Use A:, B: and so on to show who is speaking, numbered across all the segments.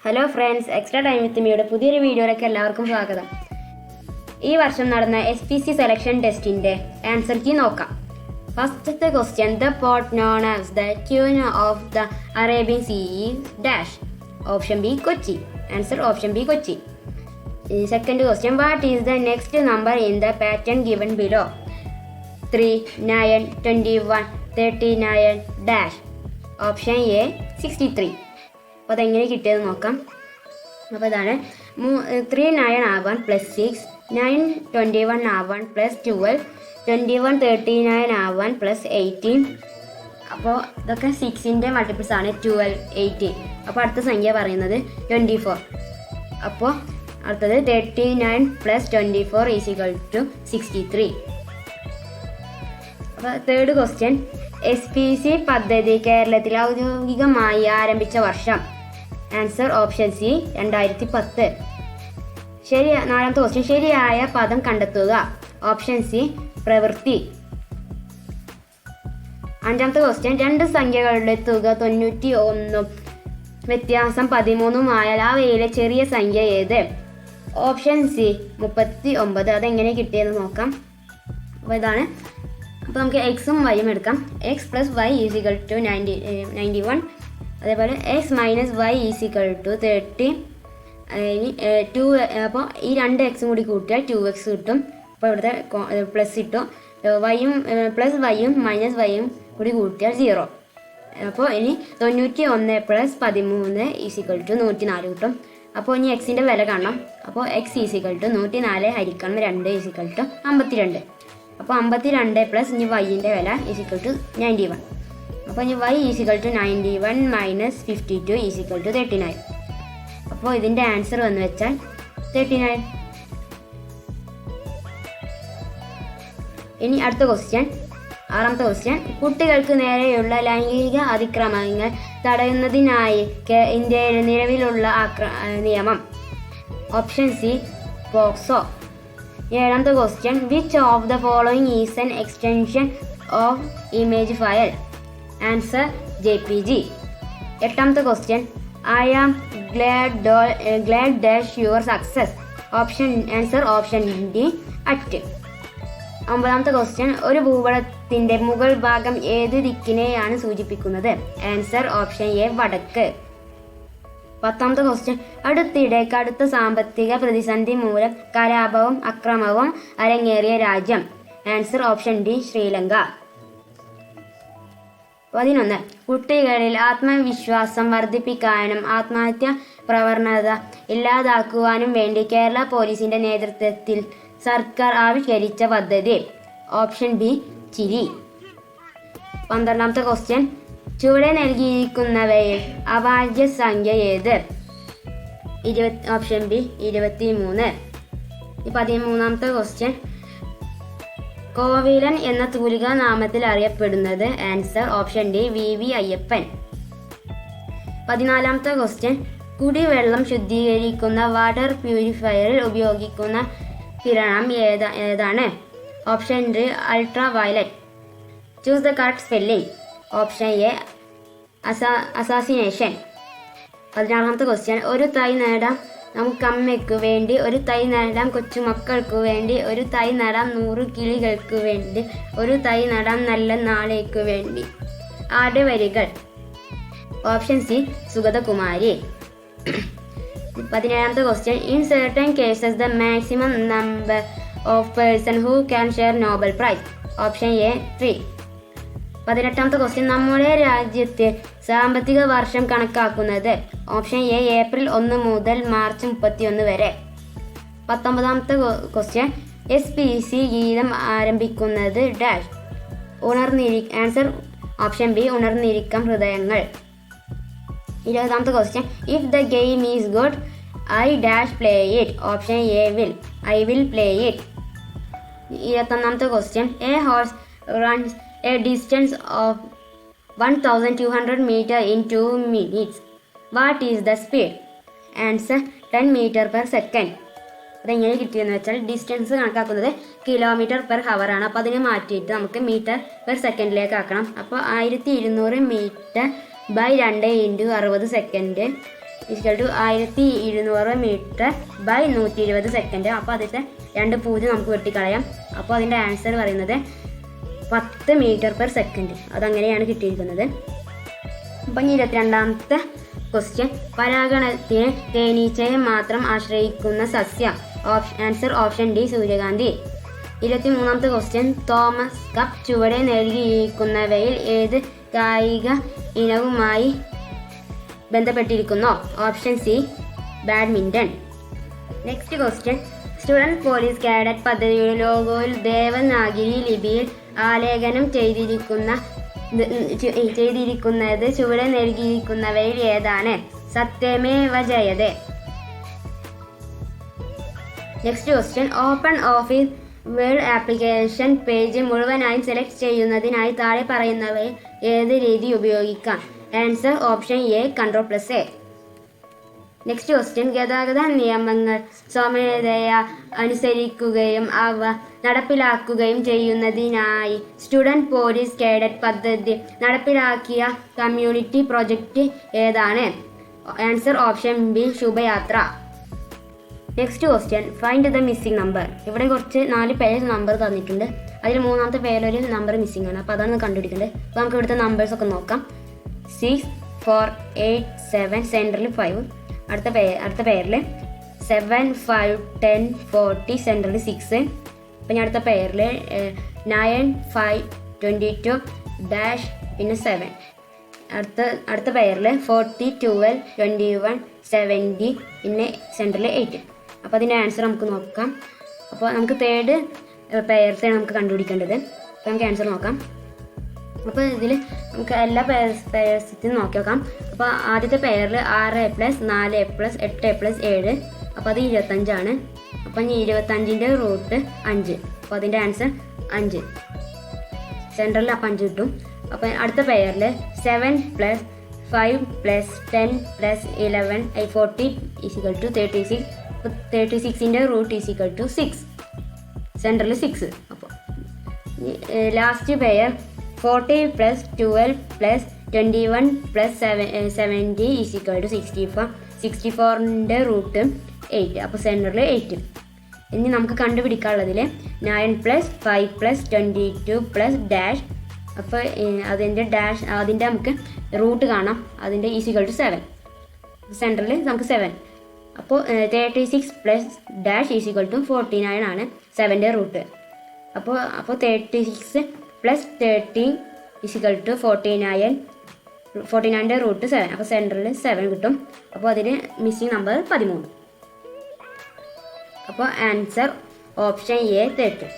A: Hello friends, extra time with മിയുടെ പുതിയൊരു വീഡിയോയിലേക്ക് എല്ലാവർക്കും സ്വാഗതം. ഈ വർഷം നടന്ന SPC സെലക്ഷൻ ടെസ്റ്റിൻ്റെ ആൻസർ കീ നോക്കാം. ഫസ്റ്റത്തെ question, the port known as the tune of the Arabian sea is dash. Option B Kochi. Answer option B Kochi. Second question, what is the next number in the pattern given below? 3, 9, 21, 39 dash. Option A 63. അപ്പോൾ അതെങ്ങനെ കിട്ടിയത് നോക്കാം. അപ്പോൾ ഇതാണ് 3 9 ആവാൻ plus 6, 9 21 ആവാൻ plus 12, 21 39 ആവാൻ plus 18. അപ്പോൾ ഇതൊക്കെ 6ൻ്റെ മൾട്ടിപ്പിൾസ് ആണ്. 12, 18. അപ്പോൾ അടുത്ത സംഖ്യ പറയുന്നത് 24. അപ്പോൾ അടുത്തത് 39 പ്ലസ് 24 ഈസ് ഈക്വൽ ടു 63. അപ്പോൾ തേർഡ് ക്വസ്റ്റ്യൻ, SPC പദ്ധതി കേരളത്തിൽ ഔദ്യോഗികമായി ആരംഭിച്ച വർഷം? Answer option C 2010. നാലാമത്തെ ക്വസ്റ്റ്യൻ, ശരിയായ പദം കണ്ടെത്തുക. ഓപ്ഷൻ സി പ്രവൃത്തി. അഞ്ചാമത്തെ ക്വസ്റ്റ്യൻ, രണ്ട് സംഖ്യകളുടെ തുക 91 വ്യത്യാസം 13 ആയാൽ അവയിലെ ചെറിയ സംഖ്യ ഏത്? Option C 39. അതെങ്ങനെ കിട്ടിയെന്ന് നോക്കാം. അപ്പോൾ ഇതാണ്. അപ്പോൾ നമുക്ക് എക്സും വൈയും എടുക്കാം. X plus y is equal to 91. അതേപോലെ x minus y is equal to 30. ഇനി 2. അപ്പോൾ ഈ 2 എക്സും കൂടി കൂട്ടിയാൽ 2x കിട്ടും. അപ്പോൾ ഇവിടുത്തെ പ്ലസ് കിട്ടും. വൈയും പ്ലസ് വൈയും മൈനസ് വൈയും കൂടി കൂട്ടിയാൽ 0. അപ്പോൾ ഇനി 91 പ്ലസ് 13 ഈസ് ഈക്വൽ ടു 104 കിട്ടും. അപ്പോൾ ഇനി എക്സിൻ്റെ വില കാണണം. അപ്പോൾ എക്സ് ഈസ് ഈക്വൽ ടു 104 ഹരിക്കണം 2 ഈസ് ഈക്വൽ ടു 52. അപ്പോൾ 52 പ്ലസ് ഇനി വൈൻ്റെ വില ഈസ് ഈക്വൽ ടു 91. അപ്പോൾ ഇനി y is equal to 91 minus 52 is equal to 39. അപ്പോൾ ഇതിൻ്റെ ആൻസർ വന്നു വെച്ചാൽ 39. ഇനി അടുത്ത ക്വസ്റ്റ്യൻ, ആറാമത്തെ ക്വസ്റ്റ്യൻ, കുട്ടികൾക്ക് നേരെയുള്ള ലൈംഗിക അതിക്രമങ്ങൾ തടയുന്നതിനായി ഇന്ത്യയിൽ നിലവിലുള്ള നിയമം? Option C POCSO. ഏഴാമത്തെ question, which of the following is an extension of image file? Answer JPG. എട്ടാമത്തെ question, I am glad dash your success. Answer option D at. ഒമ്പതാമത്തെ ക്വസ്റ്റ്യൻ, ഒരു ഭൂപടത്തിൻ്റെ മുകൾ ഭാഗം ഏത് ദിക്കിനെയാണ് സൂചിപ്പിക്കുന്നത്? ആൻസർ ഓപ്ഷൻ എ വടക്ക്. പത്താമത്തെ ക്വസ്റ്റ്യൻ, അടുത്തിടെ കടുത്ത സാമ്പത്തിക പ്രതിസന്ധി മൂലം കലാപവും അക്രമവും അരങ്ങേറിയ രാജ്യം? Answer option D Sri Lanka. 11, കുട്ടികളിൽ ആത്മവിശ്വാസം വർദ്ധിപ്പിക്കാനും ആത്മഹത്യ പ്രവണത ഇല്ലാതാക്കുവാനും വേണ്ടി കേരള പോലീസിന്റെ നേതൃത്വത്തിൽ സർക്കാർ ആവിഷ്കരിച്ച പദ്ധതി? ഓപ്ഷൻ ബി ചിരി. 12ാമത്തെ ക്വസ്റ്റ്യൻ, ചുവടെ നൽകിയിരിക്കുന്നവയിൽ അവാച്യ സംഖ്യ ഏത്? Option B 23. 13ാമത്തെ ക്വസ്റ്റ്യൻ, കോവിലൻ എന്ന തൂലികാ നാമത്തിൽ അറിയപ്പെടുന്നത്? Answer option D VV Ayyappan. 14ാമത്തെ ക്വസ്റ്റ്യൻ, കുടിവെള്ളം ശുദ്ധീകരിക്കുന്ന വാട്ടർ പ്യൂരിഫയറിൽ ഉപയോഗിക്കുന്ന കിരണം ഏതാണ്? Option D ultraviolet. Choose the correct spelling. Option A assassination. 16ാമത്തെ ക്വസ്റ്റ്യൻ, ഒരു തൈ നേടാം നമുക്ക് അമ്മയ്ക്ക് വേണ്ടി, ഒരു തൈ നടാം കൊച്ചുമക്കൾക്ക് വേണ്ടി, ഒരു തൈ നടാം 100 കിളികൾക്ക് വേണ്ടി, ഒരു തൈ നടാം നല്ല നാളേക്ക് വേണ്ടി. ആരുടെ വരികൾ? Option C Sugathakumari. 17ാമത്തെ question, in certain cases the maximum number of person who can share Nobel prize? Option A 3. 18ാമത്തെ ക്വസ്റ്റ്യൻ, നമ്മുടെ രാജ്യത്തെ സാമ്പത്തിക വർഷം കണക്കാക്കുന്നത്? ഓപ്ഷൻ എ ഏപ്രിൽ 1 മുതൽ മാർച്ച് 31 വരെ. 19ാമത്തെ ക്വസ്റ്റ്യൻ, SPC ഗീതം ആരംഭിക്കുന്നത് ഡാഷ്. ആൻസർ ഓപ്ഷൻ ബി ഉണർന്നിരിക്കാം ഹൃദയങ്ങൾ. 20ാമത്തെ question, if the game is good I dash play it? Option A I will play it. 21ാമത്തെ question, a horse runs a distance of 1200 meter in 2 minutes. What is the speed? Answer 10 meter per second. അതെങ്ങനെ കിട്ടിയെന്ന് വെച്ചാൽ distance കണക്കാക്കുന്നത് kilometre per hour ആണ്. അപ്പോൾ അതിനെ മാറ്റിയിട്ട് നമുക്ക് മീറ്റർ പെർ സെക്കൻഡിലേക്ക് ആക്കണം. അപ്പോൾ 1200 metre by 2 × 60 second 1200 metre by 120 second. അപ്പോൾ അതിലത്തെ 2 പൂജ്യം നമുക്ക് വെട്ടിക്കളയാം. അപ്പോൾ അതിൻ്റെ ആൻസർ പറയുന്നത് 10 മീറ്റർ പെർ സെക്കൻഡ്. അതങ്ങനെയാണ് കിട്ടിയിരിക്കുന്നത്. അപ്പം 22ാമത്തെ ക്വസ്റ്റ്യൻ, പരാഗണത്തിന് തേനീച്ചയെ മാത്രം ആശ്രയിക്കുന്ന സസ്യം. ആൻസർ ഓപ്ഷൻ ഡി സൂര്യകാന്തി. 23ാമത്തെ ക്വസ്റ്റ്യൻ, തോമസ് കപ്പ് ചുവടെ നൽകിയിരിക്കുന്നവയിൽ ഏത് കായിക ഇനവുമായി ബന്ധപ്പെട്ടിരിക്കുന്നു? Option C badminton. Next question, student police cadet പദ്ധതിയുടെ ലോഗോയിൽ ദേവനാഗിരി ലിപിയിൽ ആലേഖനം ചെയ്തിരിക്കുന്നത് ചുവടെ നൽകിയിരിക്കുന്നവയിൽ ഏതാണ്? സത്യമേവ ജയതേ. Next question, open office word application page മുഴുവനായും സെലക്ട് ചെയ്യുന്നതിനായി താഴെ പറയുന്നവയിൽ ഏത് രീതി ഉപയോഗിക്കാം? Answer option A Ctrl+A. Next question, ഗതാഗത നിയമങ്ങൾ സ്വമേധയാ അനുസരിക്കുകയും അവ നടപ്പിലാക്കുകയും ചെയ്യുന്നതിനായി സ്റ്റുഡൻറ് പോലീസ് കേഡറ്റ് പദ്ധതി നടപ്പിലാക്കിയ കമ്മ്യൂണിറ്റി പ്രൊജക്റ്റ് ഏതാണ്? Answer option B Shubhayatra. Next question, find the missing number. ഇവിടെ കുറച്ച് 4 പേര് നമ്പർ തന്നിട്ടുണ്ട്. അതിൽ 3ാമത്തെ പേരൊരു നമ്പർ മിസ്സിംഗ് ആണ്. അപ്പോൾ അതാണ് കണ്ടുപിടിക്കേണ്ടത്. അപ്പോൾ നമുക്ക് ഇവിടുത്തെ നമ്പേഴ്സൊക്കെ നോക്കാം. 6, 4, 8, 7, സെൻറ്ററിൽ 5. അടുത്ത പേരിൽ 7, 5, 10, 40, സെൻറ്ററിൽ 6. പിന്നെ അടുത്ത പേരിൽ 9, 5, 22, ഡാഷ് പിന്നെ 7. അടുത്ത പേരിൽ 40, 12, 21, 70, പിന്നെ സെൻറ്ററിൽ 8. അപ്പോൾ അതിൻ്റെ ആൻസർ നമുക്ക് നോക്കാം. അപ്പോൾ നമുക്ക് തേർഡ് പെയർസാണ് നമുക്ക് കണ്ടുപിടിക്കേണ്ടത്. അപ്പോൾ നമുക്ക് ആൻസർ നോക്കാം. അപ്പോൾ ഇതിൽ നമുക്ക് എല്ലാ പെയർസിനും നോക്കി നോക്കാം. അപ്പോൾ ആദ്യത്തെ പെയറിൽ 6A+, 4A+, 8A+, 7. അപ്പോൾ അത് 25 അപ്പോൾ ഇനി 25ൻ്റെ റൂട്ട് 5. അപ്പോൾ അതിൻ്റെ ആൻസർ 5. സെൻട്രലിൽ അപ്പോൾ 5 കിട്ടും. അപ്പോൾ അടുത്ത പെയറിൽ 7+, 5+, 10+, 11, 40 = 36. അപ്പോൾ 36ൻ്റെ റൂട്ട് 6. സെൻട്രലിൽ 6. അപ്പോൾ ലാസ്റ്റ് പെയർ 40+, 12+, 21+, 70 = 64. 64ൻ്റെ റൂട്ട് 8. അപ്പോൾ സെൻറ്ററിൽ 8. ഇനി നമുക്ക് കണ്ടുപിടിക്കാനുള്ളതിൽ 9+, 5+, 22+, ഡാഷ്. അപ്പോൾ അതിൻ്റെ നമുക്ക് റൂട്ട് കാണാം. അതിൻ്റെ = 7. സെൻറ്ററിൽ നമുക്ക് 7. അപ്പോൾ 36+ ഡാഷ് = 49 ആണ് 7ൻ്റെ റൂട്ട്. അപ്പോൾ 36 + 13 = 49. 49ൻ്റെ റൂട്ട് 7. അപ്പോൾ സെൻറ്ററിൽ 7 കിട്ടും. അപ്പോൾ അതിന് മിസ്സിംഗ് നമ്പർ 13. അപ്പോൾ ആൻസർ ഓപ്ഷൻ എ 13.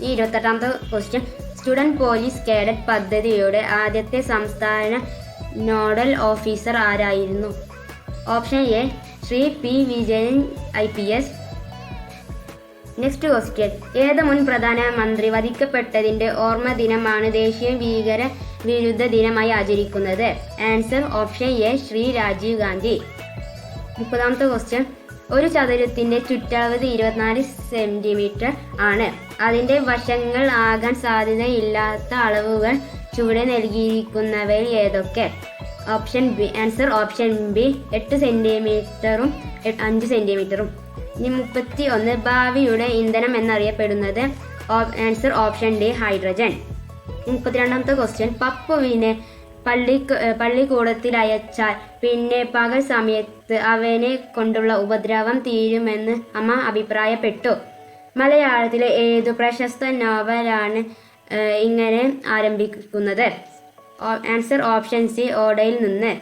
A: ഈ 28ാമത്തെ ക്വസ്റ്റ്യൻ, സ്റ്റുഡൻറ് പോലീസ് കേഡറ്റ് പദ്ധതിയുടെ ആദ്യത്തെ സംസ്ഥാന നോഡൽ ഓഫീസർ ആരായിരുന്നു? Option A Shri P Vijayan IPS. Next question, ഏത് മുൻ പ്രധാനമന്ത്രി വധിക്കപ്പെട്ടതിൻ്റെ ഓർമ്മ ദിനമാണ് ദേശീയ ഭീകര വിരുദ്ധ ദിനമായി ആചരിക്കുന്നത്? Answer option A Shri Rajiv Gandhi. 30ാമത്തെ ക്വസ്റ്റ്യൻ, ഒരു ചതുരത്തിൻ്റെ ചുറ്റളവ് 24 സെൻറ്റിമീറ്റർ ആണ്. അതിൻ്റെ വശങ്ങൾ ആകാൻ സാധ്യതയില്ലാത്ത അളവുകൾ ചുവടെ നൽകിയിരിക്കുന്നവയിൽ ഏതൊക്കെ? Option B. Answer option B 8 സെൻറ്റിമീറ്ററും 5 സെൻറ്റിമീറ്ററും. ഇനി 31, ഭാവിയുടെ ഇന്ധനം എന്നറിയപ്പെടുന്നത്? Answer option D hydrogen. 32ാമത്തെ ക്വസ്റ്റ്യൻ, പപ്പുവിനെ പള്ളിക്കൂടത്തിൽ അയച്ചാൽ പിന്നെ പകൽ സമയത്ത് അവനെ കൊണ്ടുള്ള ഉപദ്രവം തീരുമെന്ന് അമ്മ അഭിപ്രായപ്പെട്ടു. മലയാളത്തിലെ ഏതു പ്രശസ്ത നോവലാണ് ഇങ്ങനെ ആരംഭിക്കുന്നത്? ആൻസർ ഓപ്ഷൻ സി ഓടയിൽ നിന്ന്.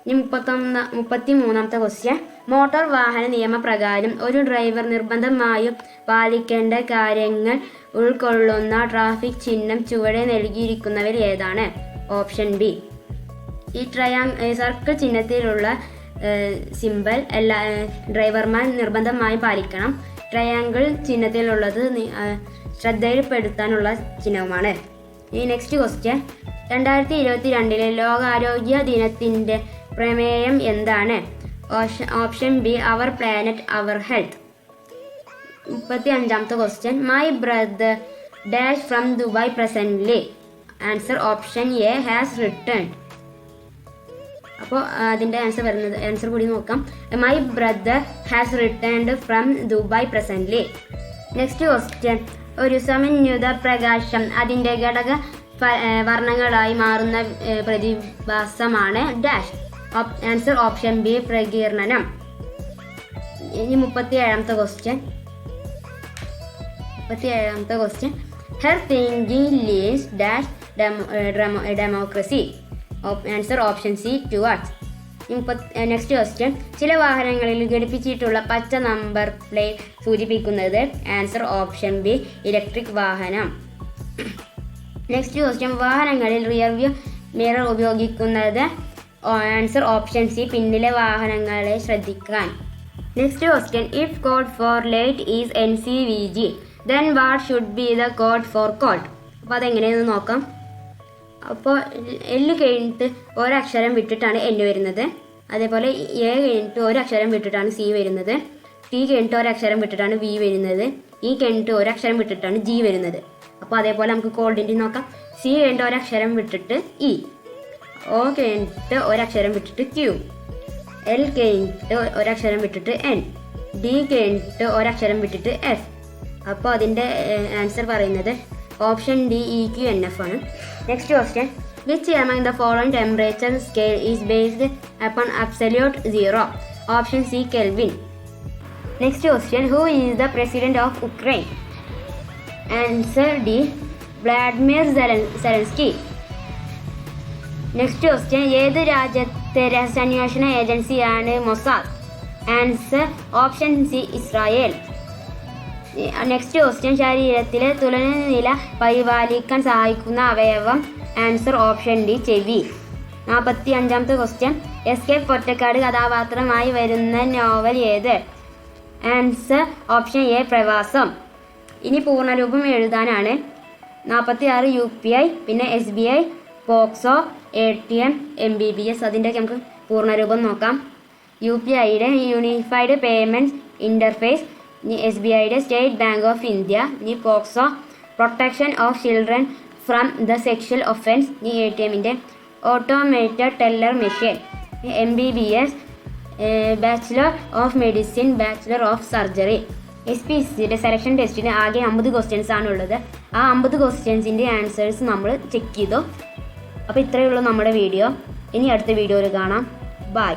A: ഇനി 33ാമത്തെ ക്വസ്റ്റ്യൻ, മോട്ടോർ വാഹന നിയമപ്രകാരം ഒരു ഡ്രൈവർ നിർബന്ധമായും പാലിക്കേണ്ട കാര്യങ്ങൾ ഉൾക്കൊള്ളുന്ന ട്രാഫിക് ചിഹ്നം ചുവടെ നൽകിയിരിക്കുന്നവയിൽ ഏതാണ്? Option B. ഈ സർക്കിൾ ചിഹ്നത്തിലുള്ള സിമ്പൽ എല്ലാ ഡ്രൈവർമാർ നിർബന്ധമായും പാലിക്കണം. ട്രയാങ്കിൾ ചിഹ്നത്തിലുള്ളത് ശ്രദ്ധയിൽപ്പെടുത്താനുള്ള ചിഹ്നവുമാണ്. ഈ നെക്സ്റ്റ് ക്വസ്റ്റ്യൻ, 2022 ലോകാരോഗ്യ ദിനത്തിൻ്റെ പ്രമേയം എന്താണ്? Option B our planet our health. 35ാമത്തെ question, my brother dash from Dubai presently. Answer option A has return. അപ്പോൾ അതിൻ്റെ ആൻസർ കൂടി നോക്കാം. My brother has returned from Dubai presently. Next question. ഒരു സമന്വിത പ്രകാശം അതിൻ്റെ ഘടക വർണ്ണങ്ങളായി മാറുന്ന പ്രതിഭാസമാണ് ഡാഷ്. ആൻസർ ഓപ്ഷൻ ബി പ്രകീർണനം. ഇനി 37ാമത്തെ question. Her thinking leads dash democracy. Answer option C towards. Next question. ചില വാഹനങ്ങളിൽ ഘടിപ്പിച്ചിട്ടുള്ള പച്ച നമ്പർ പ്ലേറ്റ് സൂചിപ്പിക്കുന്നത്. ആൻസർ ഓപ്ഷൻ ബി ഇലക്ട്രിക് വാഹനം. Next question. വാഹനങ്ങളിൽ റിയർ വ്യൂ മിറർ ഉപയോഗിക്കുന്നത്. ആൻസർ ഓപ്ഷൻ സി പിന്നിലെ വാഹനങ്ങളെ ശ്രദ്ധിക്കാൻ. Next question. If code for light is NCVG, then what should be the code for code? അപ്പോൾ അതെങ്ങനെയെന്ന് നോക്കാം. അപ്പോൾ എല്ല് കഴിഞ്ഞിട്ട് ഒരക്ഷരം വിട്ടിട്ടാണ് N വരുന്നത്. അതേപോലെ എ കഴിഞ്ഞിട്ട് ഒരക്ഷരം വിട്ടിട്ടാണ് C വരുന്നത്. T കഴിഞ്ഞിട്ട് ഒരക്ഷരം വിട്ടിട്ടാണ് V വരുന്നത്. E കഴിഞ്ഞിട്ട് ഒരക്ഷരം വിട്ടിട്ടാണ് G വരുന്നത്. അപ്പോൾ അതേപോലെ നമുക്ക് കോഡിൻ്റെ നോക്കാം. C കഴിഞ്ഞിട്ട് ഒരക്ഷരം വിട്ടിട്ട് E, O കഴിഞ്ഞിട്ട് ഒരക്ഷരം വിട്ടിട്ട് Q, L കഴിഞ്ഞിട്ട് ഒരക്ഷരം വിട്ടിട്ട് N, D കഴിഞ്ഞിട്ട് ഒരക്ഷരം വിട്ടിട്ട് F. അപ്പോൾ അതിൻ്റെ ആൻസർ പറയുന്നത് ഓപ്ഷൻ ഡി EQNF ആണ്. Next question. Which among the following temperature scale is based upon absolute zero? Option C Kelvin. Next question. Who is the president of Ukraine? Answer D Vladimir Zelensky. Next question. ഏത് രാജ്യത്തെ രഹസ്യാന്വേഷണ ഏജൻസിയാണ് Mossad? Answer option C Israel. Next question. ശരീരത്തിലെ തുലനനില പരിപാലിക്കാൻ സഹായിക്കുന്ന അവയവം? Answer option D ചെവി. 45ാമത്തെ question. SK Pottekkatt കഥാപാത്രമായി വരുന്ന നോവൽ ഏത്? ആൻസർ ഓപ്ഷൻ എ പ്രവാസം. ഇനി പൂർണ്ണരൂപം എഴുതാനാണ്. 46 UPI, പിന്നെ SBI, പോക്സോ, ATM, MBBS. അതിൻ്റെയൊക്കെ നമുക്ക് പൂർണ്ണരൂപം നോക്കാം. UPIയുടെ യൂണിഫൈഡ് പേയ്മെൻറ്റ് ഇൻ്റർഫേസ്, ഇനി SBIയുടെ സ്റ്റേറ്റ് ബാങ്ക് ഓഫ് ഇന്ത്യ, ഇനി POCSO protection of children from the sexual offence, ഇനി ATMൻ്റെ automated teller machine, MBBS bachelor of medicine, bachelor of surgery. SPCയുടെ സെലക്ഷൻ ടെസ്റ്റിന് ആകെ 50 ക്വസ്റ്റ്യൻസ് ആണുള്ളത്. ആ 50 ക്വസ്റ്റ്യൻസിൻ്റെ ആൻസേഴ്സ് നമ്മൾ ചെക്ക് ചെയ്തു. അപ്പോൾ ഇത്രയേ ഉള്ളൂ നമ്മുടെ വീഡിയോ. ഇനി അടുത്ത വീഡിയോയിൽ കാണാം. ബൈ.